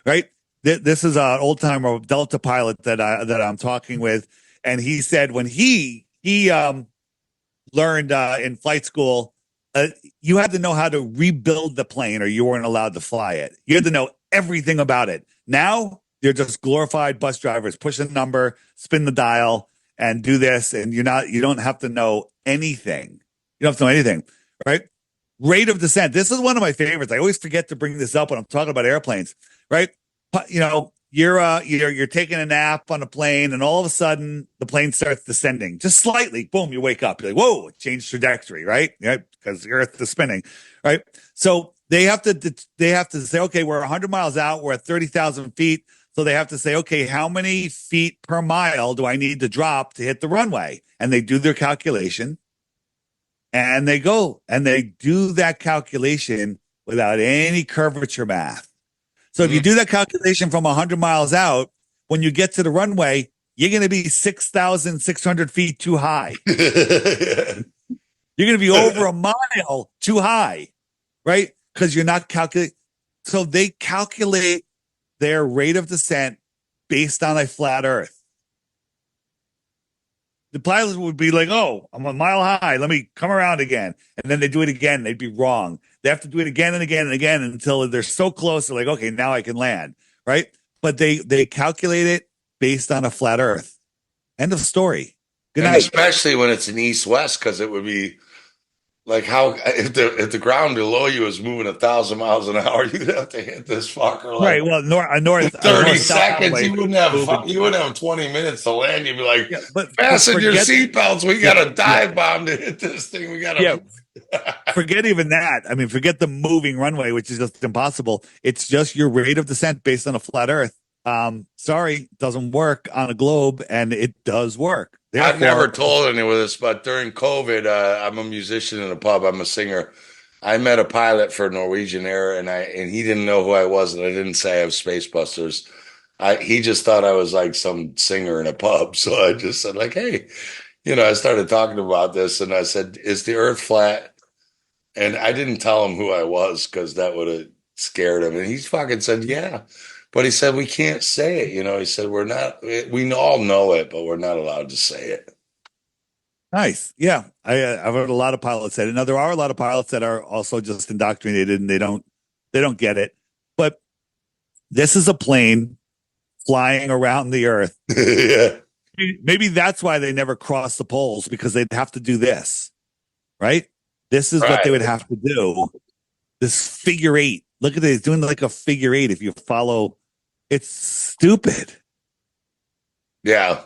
right? This is an old timer Delta pilot that I'm talking with, and he said when he learned in flight school, you had to know how to rebuild the plane, or you weren't allowed to fly it. You had to know everything about it. Now you're just glorified bus drivers. Push a number, spin the dial, and do this, and you don't have to know anything. You don't have to know anything, right? Rate of descent. This is one of my favorites. I always forget to bring this up when I'm talking about airplanes, right? You know, you're taking a nap on a plane, and all of a sudden the plane starts descending just slightly. Boom, you wake up. You're like, whoa, it changed trajectory, right? Yeah, because the Earth is spinning, right? So they have to say, okay, we're 100 miles out. We're at 30,000 feet. So they have to say, okay, how many feet per mile do I need to drop to hit the runway? And they do their calculation, and they go and they do that calculation without any curvature math. So if you do that calculation from 100 miles out, when you get to the runway, you're going to be 6,600 feet too high. You're going to be over a mile too high, right? Because you're not calculating. So they calculate their rate of descent based on a flat Earth. The pilots would be like, oh, I'm a mile high. Let me come around again. And then they do it again. They'd be wrong. They have to do it again and again and again until they're so close. They're like, okay, now I can land. Right. But they calculate it based on a flat Earth. End of story. Good night. Especially when it's an east-west, because it would be like how if the ground below you is moving 1,000 miles an hour, you'd have to hit this fucker like right. Well, north 30 seconds. You wouldn't have 20 minutes to land. You'd be like, but fasten your seatbelts. We got a dive bomb to hit this thing. We got to. Forget even that. I mean, forget the moving runway, which is just impossible. It's just your rate of descent based on a flat Earth. Sorry, it doesn't work on a globe, and it does work. Therefore, I've never told anyone this, but during COVID, I'm a musician in a pub. I'm a singer. I met a pilot for Norwegian Air, and he didn't know who I was, and I didn't say I have Space Busters. He just thought I was like some singer in a pub. So I just said like, hey, I started talking about this, and I said, is the Earth flat? And I didn't tell him who I was because that would have scared him. And he fucking said, yeah. But he said, we can't say it. He said, we all know it, but we're not allowed to say it. Nice. Yeah. I've heard a lot of pilots say it. Now, there are a lot of pilots that are also just indoctrinated and they don't get it. But this is a plane flying around the Earth. Yeah. Maybe that's why they never cross the poles, because they'd have to do this, right? This is what they would have to do. This figure eight. Look at it. It's doing like a figure eight. If you follow, it's stupid. Yeah.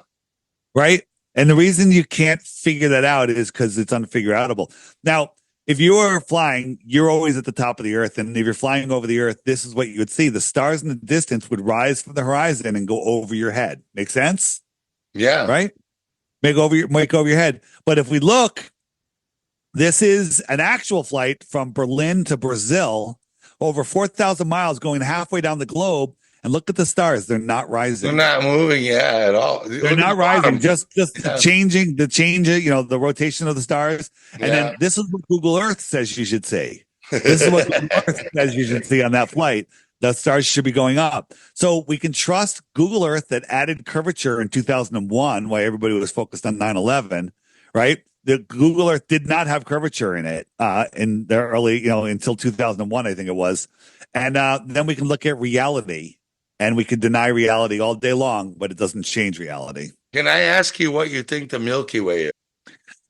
Right. And the reason you can't figure that out is because it's unfigureoutable. Now, if you are flying, you're always at the top of the Earth. And if you're flying over the Earth, this is what you would see. The stars in the distance would rise from the horizon and go over your head. Make sense? Yeah. Right? Make over your head. But if we look, this is an actual flight from Berlin to Brazil, over 4,000 miles, going halfway down the globe. And look at the stars. They're not rising. They're not moving at all. They're not rising. Just the change, the rotation of the stars. And then this is what Google Earth says you should see. This is what Google Earth says you should see on that flight. The stars should be going up. So we can trust Google Earth that added curvature in 2001, while everybody was focused on 9/11, right? The Google Earth did not have curvature in it in the early, until 2001, I think it was. And then we can look at reality. And we can deny reality all day long, but it doesn't change reality. Can I ask you what you think the Milky Way is?